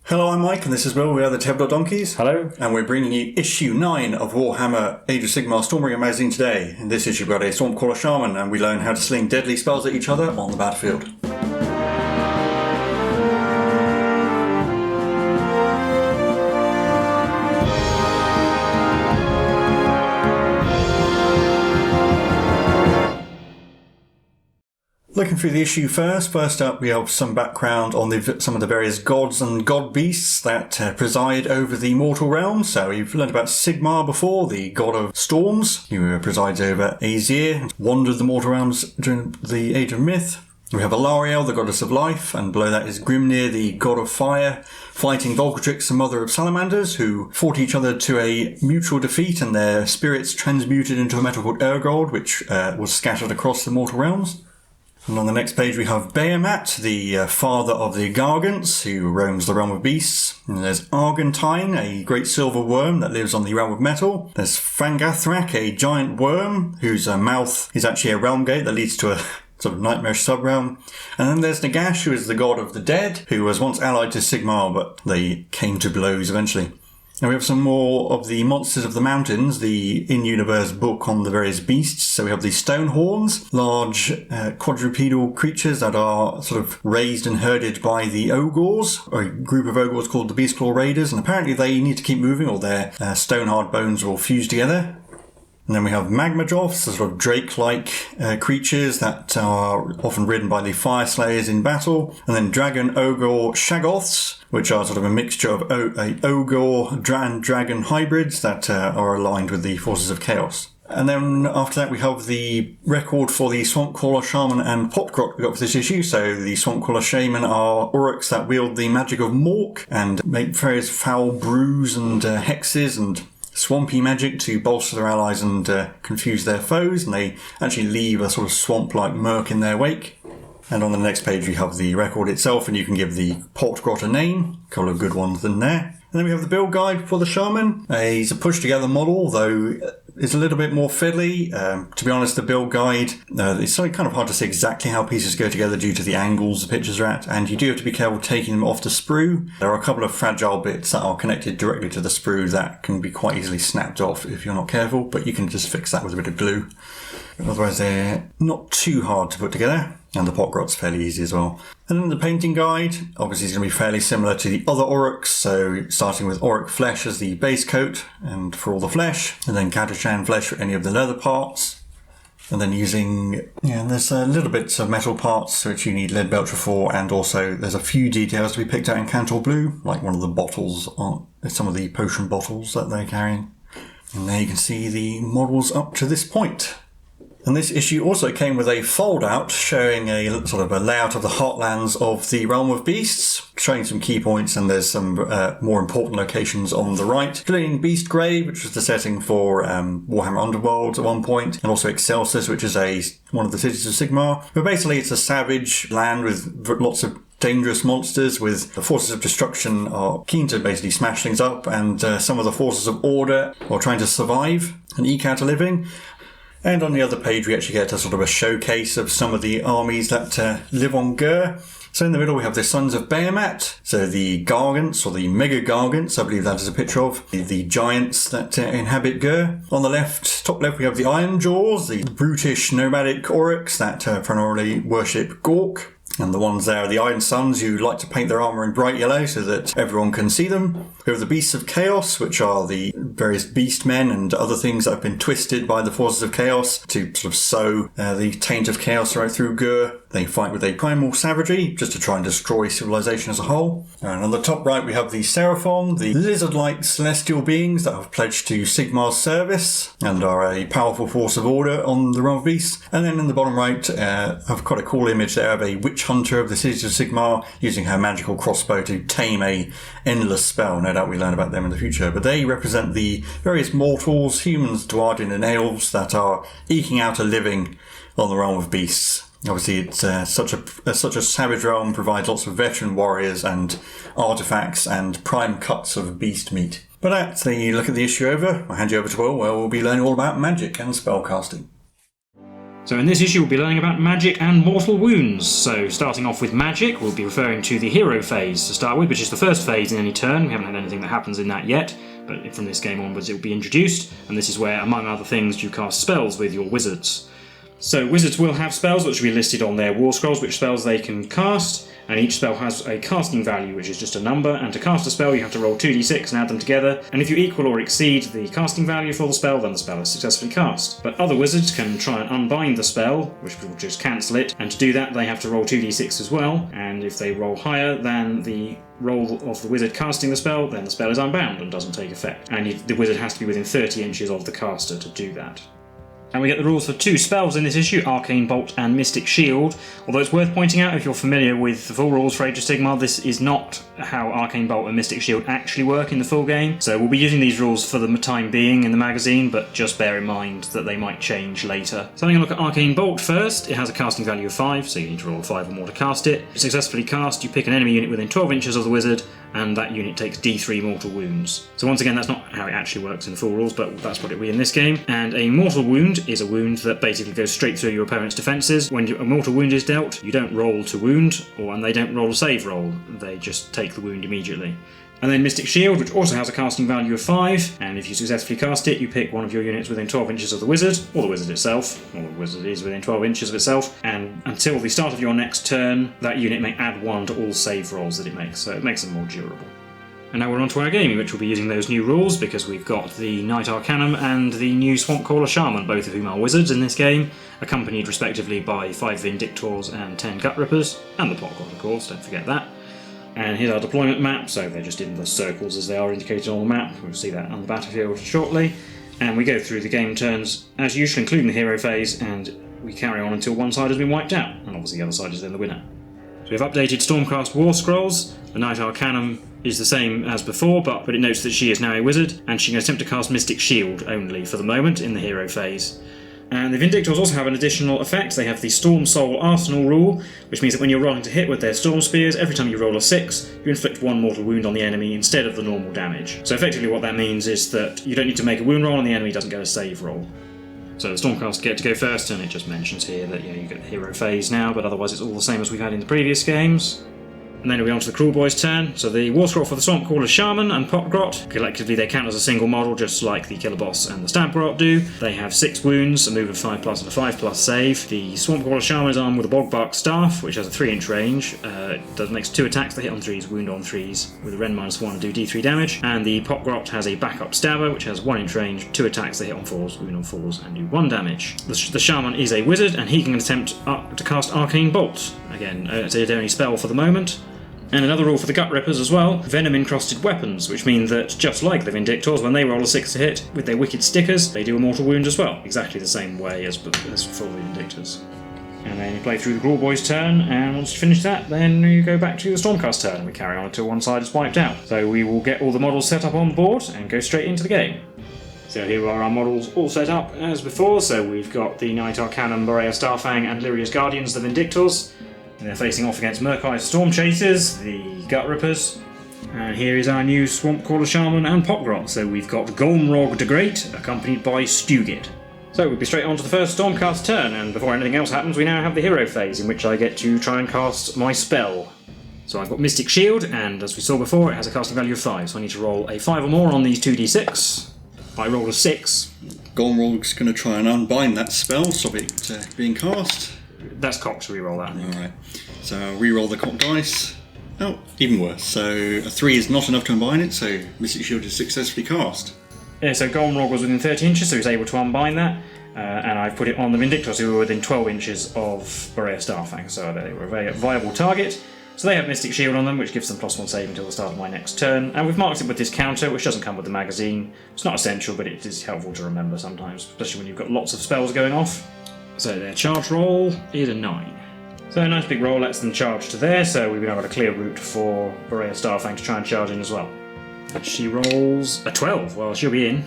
Hello, I'm Mike, and this is Will. We are the Tabletop Donkeys. Hello. And we're bringing you issue 9 of Warhammer Age of Sigmar Stormbringer magazine today. In this issue, we've got a Swampcalla Shaman, and we learn how to sling deadly spells at each other on the battlefield. Looking through the issue first up we have some background on some of the various gods and god beasts that preside over the mortal realm. So we've learned about Sigmar before, the god of storms, who presides over Aesir, wandered the mortal realms during the Age of Myth. We have Alariel, the goddess of life, and below that is Grimnir, the god of fire, fighting Volcatrix, the mother of salamanders, who fought each other to a mutual defeat, and their spirits transmuted into a metal called Urgold, which was scattered across the mortal realms. And on the next page we have Behemat, the father of the Gargants, who roams the realm of beasts. And there's Argentine, a great silver worm that lives on the realm of metal. There's Fangathrak, a giant worm, whose mouth is actually a realm gate that leads to a sort of nightmarish sub-realm. And then there's Nagash, who is the god of the dead, who was once allied to Sigmar, but they came to blows eventually. And we have some more of the Monsters of the Mountains, the in-universe book on the various beasts. So we have the Stonehorns, large quadrupedal creatures that are sort of raised and herded by the Ogres, or a group of Ogres called the Beastclaw Raiders. And apparently they need to keep moving or their stone-hard bones will fuse together. And then we have Magmajoths, the sort of drake-like creatures that are often ridden by the Fire Slayers in battle. And then Dragon Ogre Shaggoths, which are sort of a mixture of Ogre and Dragon hybrids that are aligned with the forces of chaos. And then after that we have the record for the Swampcalla Shaman and Pot-grot we got for this issue. So the Swampcalla Shaman are orcs that wield the magic of Mork and make various foul brews and hexes and swampy magic to bolster their allies and confuse their foes, and they actually leave a sort of swamp-like murk in their wake. And on the next page we have the record itself, and you can give the Pot-grot a name. A couple of good ones in there. And then we have the build guide for the Shaman. He's a push-together model, though it's a little bit more fiddly. To be honest, the build guide, it's kind of hard to say exactly how pieces go together due to the angles the pictures are at, and you do have to be careful taking them off the sprue. There are a couple of fragile bits that are connected directly to the sprue that can be quite easily snapped off if you're not careful, but you can just fix that with a bit of glue. Otherwise they're not too hard to put together, and the Pot-grot's fairly easy as well. And then the painting guide, obviously is going to be fairly similar to the other Aurochs, so starting with Auric flesh as the base coat, and for all the flesh, and then Catachan flesh for any of the leather parts. And then using, there's little bits of metal parts which you need lead belcher for, and also there's a few details to be picked out in Cantor Blue, like one of the bottles, some of the potion bottles that they're carrying. And there you can see the models up to this point. And this issue also came with a fold-out showing a sort of a layout of the heartlands of the Realm of Beasts, showing some key points, and there's some more important locations on the right, including Beastgrave, which was the setting for Warhammer Underworld at one point, and also Excelsis, which is one of the cities of Sigmar. But basically it's a savage land with lots of dangerous monsters, with the forces of destruction are keen to basically smash things up, and some of the forces of order are trying to survive and eke out a living. And on the other page we actually get a sort of a showcase of some of the armies that live on Gur. So in the middle we have the Sons of Behemat, so the Gargants, or the Mega Gargants, I believe that is a picture of, the giants that inhabit Gur. On the top left we have the Iron Jaws, the brutish nomadic Aurochs that primarily worship Gork. And the ones there are the Iron Sons, who like to paint their armour in bright yellow so that everyone can see them. We have the Beasts of Chaos, which are the various beast men and other things that have been twisted by the forces of chaos to sort of sow the taint of chaos right through Gur. They fight with a primal savagery just to try and destroy civilization as a whole. And on the top right we have the Seraphon, the lizard-like celestial beings that have pledged to Sigmar's service and are a powerful force of order on the Realm of Beasts. And then in the bottom right I've got a cool image there of a witch hunter of the cities of Sigmar using her magical crossbow to tame a endless spell. No doubt we learn about them in the future, but they represent the various mortals, humans, Dwarden and elves that are eking out a living on the Realm of Beasts. Obviously it's such a savage realm, provides lots of veteran warriors and artifacts and prime cuts of beast meat. But that's the look at the issue over. I'll hand you over to Will, where we'll be learning all about magic and spellcasting. So in this issue we'll be learning about magic and mortal wounds. So starting off with magic, we'll be referring to the hero phase to start with, which is the first phase in any turn. We haven't had anything that happens in that yet, but from this game onwards it will be introduced, and this is where, among other things, you cast spells with your wizards. So wizards will have spells which will be listed on their war scrolls, which spells they can cast, and each spell has a casting value, which is just a number, and to cast a spell you have to roll 2d6 and add them together, and if you equal or exceed the casting value for the spell, then the spell is successfully cast. But other wizards can try and unbind the spell, which will just cancel it, and to do that they have to roll 2d6 as well, and if they roll higher than the roll of the wizard casting the spell, then the spell is unbound and doesn't take effect, and the wizard has to be within 30 inches of the caster to do that. And we get the rules for two spells in this issue, Arcane Bolt and Mystic Shield, although it's worth pointing out, if you're familiar with the full rules for Age of Sigmar, this is not how Arcane Bolt and Mystic Shield actually work in the full game, so we'll be using these rules for the time being in the magazine, but just bear in mind that they might change later. So having a look at Arcane Bolt first, it has a casting value of 5, so you need to roll 5 or more to cast it. If successfully cast, you pick an enemy unit within 12 inches of the wizard, and that unit takes d3 mortal wounds. So once again, that's not how it actually works in the full rules, but that's what it will be in this game. And a mortal wound is a wound that basically goes straight through your opponent's defences. When a mortal wound is dealt, you don't roll to wound, and they don't roll a save roll, they just take the wound immediately. And then Mystic Shield, which also has a casting value of 5, and if you successfully cast it, you pick one of your units within 12 inches of the wizard, or the wizard itself, or the wizard is within 12 inches of itself, and until the start of your next turn, that unit may add 1 to all save rolls that it makes, so it makes them more durable. And now we're on to our game, in which we'll be using those new rules, because we've got the Knight Arcanum and the new Swampcalla Shaman, both of whom are wizards in this game, accompanied respectively by 5 Vindictors and 10 Gutrippaz, and the Pot-grot, of course, don't forget that. And here's our deployment map, so they're just in the circles as they are indicated on the map. We'll see that on the battlefield shortly. And we go through the game turns as usual, including the hero phase, and we carry on until one side has been wiped out, and obviously the other side is then the winner. So we've updated Stormcast War Scrolls. The Knight Arcanum is the same as before, but it notes that she is now a wizard, and she can attempt to cast Mystic Shield only for the moment in the hero phase. And the Vindictors also have an additional effect. They have the Storm Soul Arsenal rule, which means that when you're rolling to hit with their Storm Spears, every time you roll a 6, you inflict 1 mortal wound on the enemy instead of the normal damage. So effectively what that means is that you don't need to make a wound roll and the enemy doesn't get a save roll. So the Stormcast get to go first, and it just mentions here that you get the hero phase now, but otherwise it's all the same as we've had in the previous games. And then we'll be on to the Kruleboyz' turn. So the War Scroll for the Swampcalla Shaman and Pot-grot. Collectively they count as a single model, just like the Killer Boss and the Stamp-grot do. They have 6 wounds, a move of 5+ and a 5+ save. The Swampcalla Shaman is armed with a Bogbark Staff, which has a 3-inch range. It makes 2 attacks, they hit on 3s, wound on 3s, with a Ren -1 and do d3 damage. And the Pot-grot has a backup Stabber, which has 1-inch range, 2 attacks, they hit on 4s, wound on 4s, and do 1 damage. The Shaman is a wizard, and he can attempt to cast Arcane Bolt. Again, it's a only spell for the moment. And another rule for the Gutrippaz as well, venom-encrusted weapons, which mean that, just like the Vindictors, when they roll a 6 to hit with their wicked stickers, they do a mortal wound as well, exactly the same way as for the Vindictors. And then you play through the Kruleboyz' turn, and once you finish that, then you go back to the Stormcast turn, and we carry on until one side is wiped out. So we will get all the models set up on board, and go straight into the game. So here are our models all set up as before, so we've got the Knight Arcanum, Borea Starfang, and Lyria's Guardians, the Vindictors. And they're facing off against Murkai's Storm Chasers, the Gutrippaz. And here is our new Swampcalla Shaman and Pot-grot. So we've got Golmrog the Great, accompanied by Stugid. So we'll be straight on to the first Stormcast turn, and before anything else happens, we now have the hero phase, in which I get to try and cast my spell. So I've got Mystic Shield, and as we saw before, it has a casting value of 5, so I need to roll a 5 or more on these 2d6. I rolled a 6. Golmrog's going to try and unbind that spell, stop it being cast. That's cocked, so re-roll that. Alright, so re-roll the cocked dice. Oh, even worse. So a 3 is not enough to unbind it, so Mystic Shield is successfully cast. Yeah, so Golmrog was within 30 inches, so he was able to unbind that. And I've put it on the Vindictors, who were within 12 inches of Borea Starfang, so they were a very viable target. So they have Mystic Shield on them, which gives them +1 save until the start of my next turn. And we've marked it with this counter, which doesn't come with the magazine. It's not essential, but it is helpful to remember sometimes, especially when you've got lots of spells going off. So their charge roll is a 9. So a nice big roll lets them charge to there, so we've now got a clear route for Borea Starfang to try and charge in as well. And she rolls a 12. Well, she'll be in.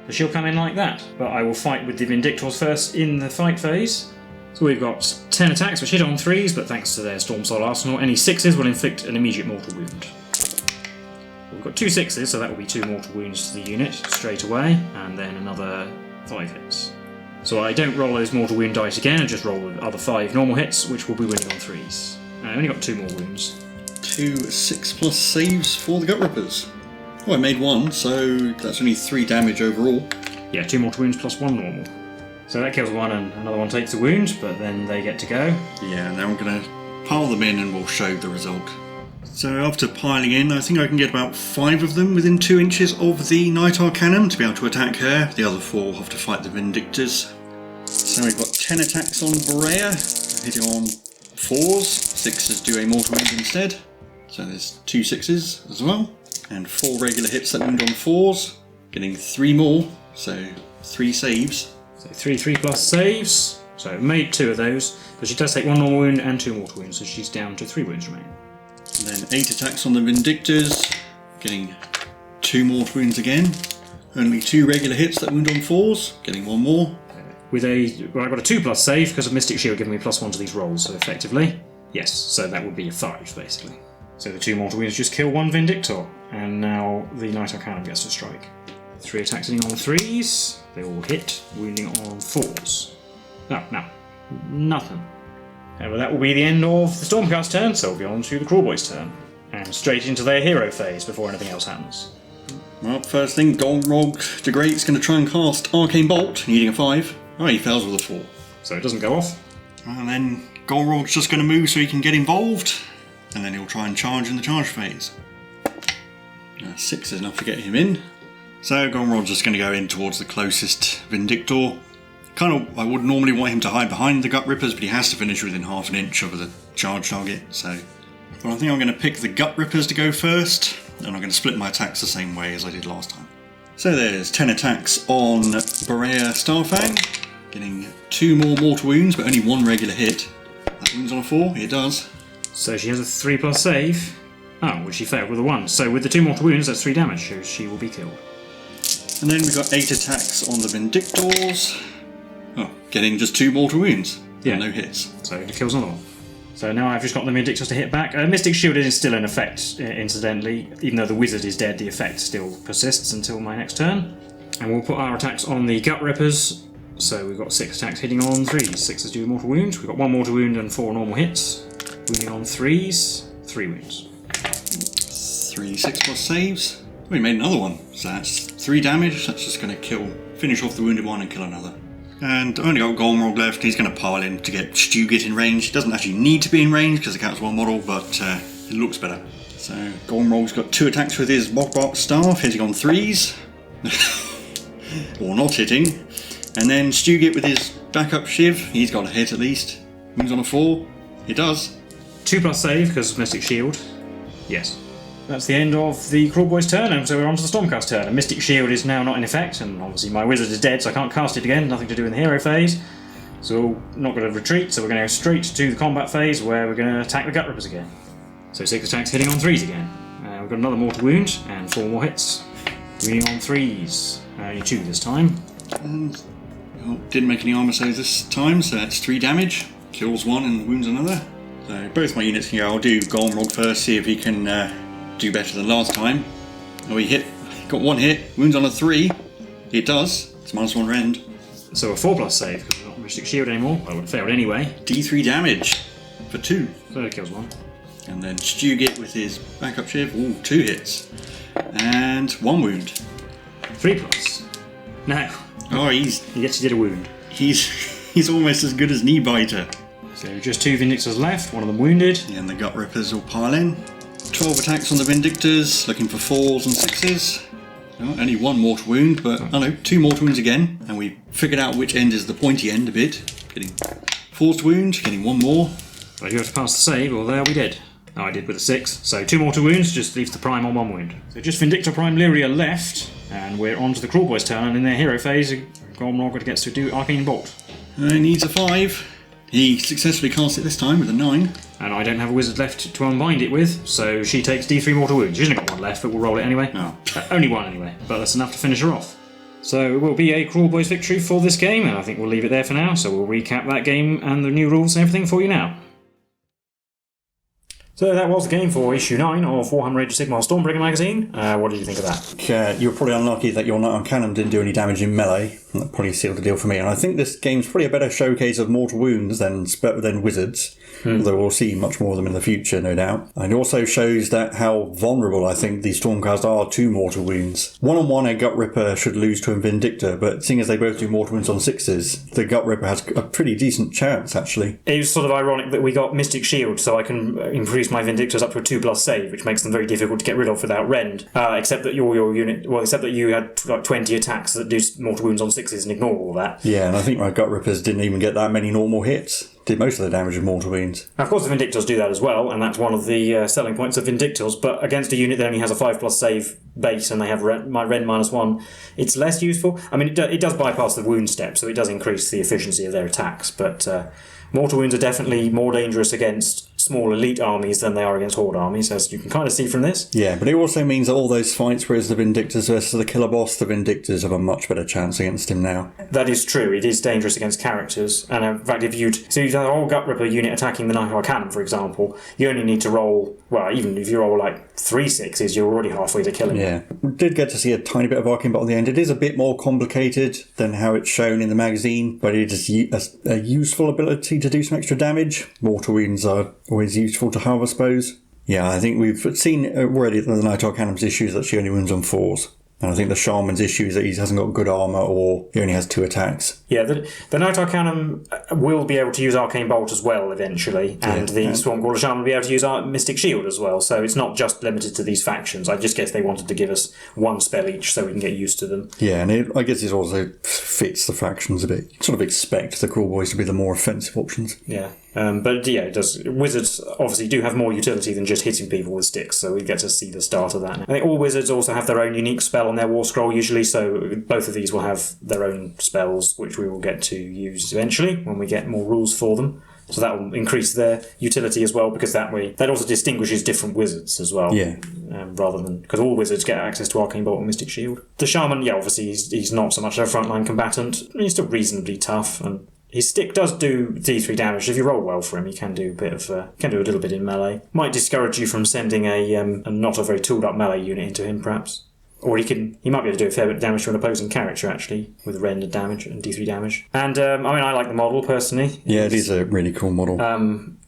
So she'll come in like that. But I will fight with the Vindictors first in the fight phase. So we've got 10 attacks which hit on 3s, but thanks to their Storm Soul Arsenal, any 6s will inflict an immediate mortal wound. We've got 2 6s, so that will be 2 mortal wounds to the unit straight away, and then another 5 hits. So I don't roll those mortal wound dice again, I just roll the other 5 normal hits, which will be winning on 3s. I only got 2 more wounds. 2 6+ saves for the Gutrippaz. Oh, I made 1, so that's only 3 damage overall. Yeah, 2 mortal wounds plus 1 normal. So that kills 1 and another one takes the wound, but then they get to go. Yeah, now I'm going to pile them in and we'll show the result. So after piling in, I think I can get about 5 of them within 2 inches of the Knight Arcanum to be able to attack her. The other 4 have to fight the Vindictors. So we've got 10 attacks on Berea, hitting on 4s. 6s do a mortal wound instead. So there's 2 6s as well. And 4 regular hits that wound on 4s, getting 3 more, so 3 saves. So 3 plus saves. So made 2 of those, but she does take 1 normal wound and 2 mortal wounds, so she's down to 3 wounds remaining. And then 8 attacks on the Vindictors, getting 2 mortal wounds again. Only 2 regular hits that wound on 4s, getting 1 more. With well, I got a 2 plus save because of Mystic Shield giving me +1 to these rolls, so effectively, yes, so that would be a 5 basically. So the 2 mortal wounds just kill 1 Vindictor, and now the Knight Arcanum gets to strike. 3 attacks hitting on 3s, they all hit, wounding on 4s. No, nothing. Well, that will be the end of the Stormcast turn, so we'll be on to the Kruleboyz turn. And straight into their hero phase before anything else happens. Well, first thing, Golrog the Great's going to try and cast Arcane Bolt, needing a 5. Oh, he fails with a 4. So it doesn't go off. And then Golrog's just going to move so he can get involved, and then he'll try and charge in the charge phase. 6 is enough to get him in. So Golrog's just going to go in towards the closest Vindictor. I would normally want him to hide behind the Gutrippaz, but he has to finish within half an inch of the charge target, so... But I think I'm going to pick the Gutrippaz to go first, and I'm going to split my attacks the same way as I did last time. So there's 10 attacks on Berea Starfang, getting 2 more mortal wounds, but only 1 regular hit. That wounds on a 4, it does. So she has a 3 plus save. Oh, which she failed with a 1. So with the 2 mortal wounds, that's 3 damage, so she will be killed. And then we've got 8 attacks on the Vindictors. Oh, getting just 2 mortal wounds. Yeah. No hits. So it kills another one. So now I've just got the Vindictors to hit back. Mystic Shield is still in effect, incidentally. Even though the wizard is dead, the effect still persists until my next turn. And we'll put our attacks on the Gutrippaz. So we've got 6 attacks hitting on 3s. 6s do mortal wounds. We've got 1 mortal wound and 4 normal hits. Wounding on 3s, 3 wounds. 3 6+ saves. We made another one, so that's 3 damage. That's just going to finish off the wounded one and kill another. And I only got Golrog left. He's going to pile in to get Stugit in range. He doesn't actually need to be in range because it counts 1 model, but it looks better. So Golrog's got 2 attacks with his Pot-grot staff, hitting on 3s. Or not hitting. And then Stugit with his backup Shiv, he's got a hit at least. Wounds on a 4. It does. 2 plus save because of Mystic Shield. Yes. That's the end of the Kruleboyz turn, and so we're on to the Stormcast turn. And Mystic Shield is now not in effect, and obviously my wizard is dead, so I can't cast it again. Nothing to do in the hero phase. So we're not going to retreat, so we're going to go straight to the combat phase where we're going to attack the Gutrippaz again. So 6 attacks hitting on 3s again. We've got another mortal wound and 4 more hits. Wounding on 3s. Only 2 this time. And didn't make any armor saves this time, so that's 3 damage. Kills 1 and wounds another. So both my units can go. I'll do Golrog first, see if he can do better than last time. Oh, he got 1 hit, wounds on a 3. It does. It's -1 rend. So a 4 plus save because we're not Mystic Shield anymore. Well, it failed anyway. D3 damage for 2. So it kills 1. And then Stugit with his backup Shiv. Ooh, 2 hits. And 1 wound. 3 plus. No. Oh, He actually did a wound. he's almost as good as Kneebiter. So just 2 Vindictors left, one of them wounded. And the Gutrippaz will pile in. 12 attacks on the Vindictors, looking for 4s and 6s. Oh, only 1 mortal wound, but 2 mortal wounds again. And we figured out which end is the pointy end a bit. Getting 4s to wound, getting 1 more. I do have to pass the save, or there we did. Oh, I did with a 6. So 2 mortal wounds, just leaves the Prime on 1 wound. So just Vindictor Prime Lyria left, and we're on to the Kruleboyz turn, and in their hero phase, Golrog gets to do Arcane Bolt. He needs a 5. He successfully casts it this time with a 9. And I don't have a wizard left to unbind it with, so she takes D3 mortal wounds. She's only got 1 left, but we'll roll it anyway. Oh. Only 1 anyway, but that's enough to finish her off. So it will be a Kruleboyz victory for this game, and I think we'll leave it there for now. So we'll recap that game and the new rules and everything for you now. So that was the game for issue 9 of Warhammer Age of Sigmar Stormbringer magazine. What did you think of that? You were probably unlucky that your Knight Arcanum didn't do any damage in melee. That probably sealed the deal for me. And I think this game's probably a better showcase of mortal wounds than Wizards. Although we'll see much more of them in the future, no doubt. And it also shows that how vulnerable I think these Stormcast are to mortal wounds. One-on-one, a Gut Ripper should lose to a Vindictor, but seeing as they both do mortal wounds on 6s, the Gut Ripper has a pretty decent chance, actually. It was sort of ironic that we got Mystic Shield, so I can increase my Vindictors up to a 2+ save, which makes them very difficult to get rid of without Rend. Except that your unit, except that you had like 20 attacks that do mortal wounds on 6s and ignore all that. Yeah, and I think my Gut Rippers didn't even get that many normal hits. Did most of the damage with mortal wounds. Now, of course, the Vindictors do that as well, and that's one of the selling points of Vindictors. But against a unit that only has a 5+ save base and they have Rend -1, it's less useful. I mean, it does bypass the wound step, so it does increase the efficiency of their attacks. But mortal wounds are definitely more dangerous against small elite armies than they are against horde armies, as you can kind of see from this. Yeah, but it also means that all those fights, whereas the Vindictors versus the killer boss, the Vindictors have a much better chance against him now. That is true. It is dangerous against characters, and in fact, if you'd have a whole Gut Ripper unit attacking the Knight Arcanum, for example, you only need to roll. Well, even if you roll like 3 6s, you're already halfway to killing him. Yeah, we did get to see a tiny bit of Arcane Bolt at the end. It is a bit more complicated than how it's shown in the magazine, but it is a useful ability to do some extra damage. Mortal wounds are always useful to have, I suppose. Yeah, I think we've seen already that the Knight Arcanum's issue is that she only wins on 4s. And I think the Shaman's issue is that he hasn't got good armour or he only has 2 attacks. Yeah, the Knight Arcanum will be able to use Arcane Bolt as well eventually, and the Swampcalla Shaman will be able to use Mystic Shield as well, so it's not just limited to these factions. I just guess they wanted to give us 1 spell each so we can get used to them. Yeah, and I guess it also fits the factions a bit. You sort of expect the Kruleboyz to be the more offensive options. Yeah. But yeah, it does. Wizards obviously do have more utility than just hitting people with sticks, so we get to see the start of that. I think all wizards also have their own unique spell on their war scroll usually, so both of these will have their own spells, which we will get to use eventually when we get more rules for them. So that will increase their utility as well, because that also distinguishes different wizards as well. Yeah. Rather than, because all wizards get access to Arcane Bolt and Mystic Shield. The Shaman, yeah, obviously he's not so much a frontline combatant. He's still reasonably tough, and his stick does do D3 damage. If you roll well for him, he can do a little bit in melee. Might discourage you from sending a not a very tooled up melee unit into him, perhaps. Or he might be able to do a fair bit of damage to an opposing character, actually, with rend damage and D3 damage. And, I like the model, personally. Yeah, it is a really cool model.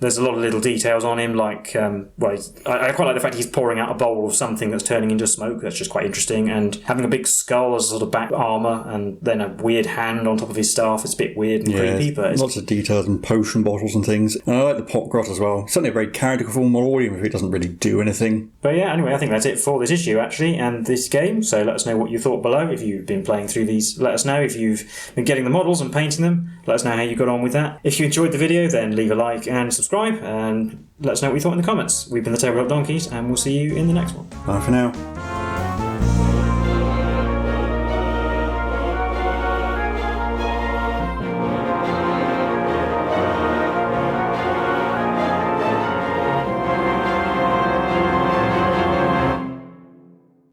There's a lot of little details on him, like, I quite like the fact he's pouring out a bowl of something that's turning into smoke. That's just quite interesting. And having a big skull as sort of back armour, and then a weird hand on top of his staff. It's a bit weird and creepy, but lots of details and potion bottles and things. And I like the Pot-grot as well. Certainly a very characterful model, even if it doesn't really do anything. But yeah, anyway, I think that's it for this issue, actually, and this game. So let us know what you thought below. If you've been playing through these, let us know. If you've been getting the models and painting them, let us know how you got on with that. If you enjoyed the video, then leave a like and subscribe, and let us know what you thought in the comments. We've been the Tabletop Donkeys, and we'll see you in the next one. Bye for now.